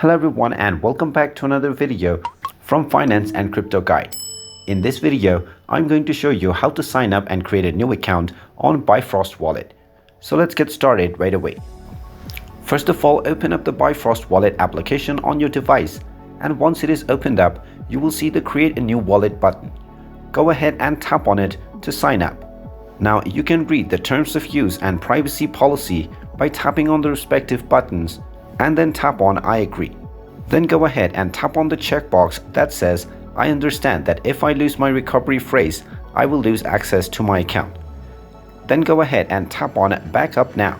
Hello everyone and welcome back to another video from Finance and Crypto Guide. In this video, I'm going to show you how to sign up and create a new account on Bifrost Wallet. So let's get started right away. First of all, open up the Bifrost Wallet application on your device, and once it is opened up, you will see the Create a New Wallet button. Go ahead and tap on it to sign up. Now you can read the terms of use and privacy policy by tapping on the respective buttons and then tap on I agree. Then go ahead and tap on the checkbox that says I understand that if I lose my recovery phrase, I will lose access to my account. Then go ahead and tap on Backup Now.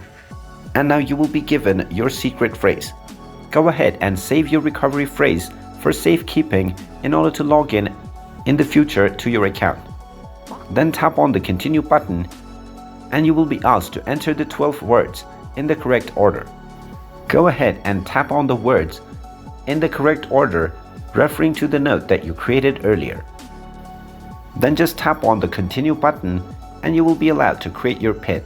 And now you will be given your secret phrase. Go ahead and save your recovery phrase for safekeeping in order to log in the future to your account. Then tap on the Continue button and you will be asked to enter the 12 words in the correct order. Go ahead and tap on the words in the correct order referring to the note that you created earlier. Then just tap on the Continue button and you will be allowed to create your PIN.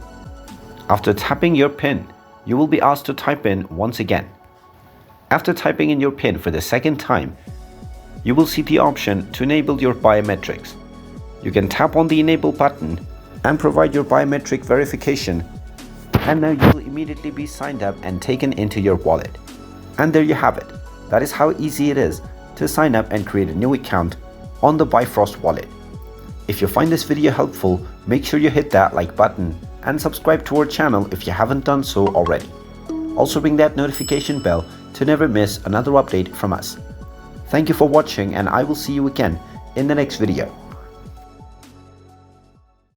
After tapping your PIN, you will be asked to type in once again. After typing in your PIN for the second time, you will see the option to enable your biometrics. You can tap on the Enable button and provide your biometric verification, and now you will immediately be signed up and taken into your wallet. And there you have it. That is how easy it is to sign up and create a new account on the Bifrost Wallet. If you find this video helpful, make sure you hit that like button and subscribe to our channel if you haven't done so already. Also ring that notification bell to never miss another update from us. Thank you for watching, and I will see you again in the next video.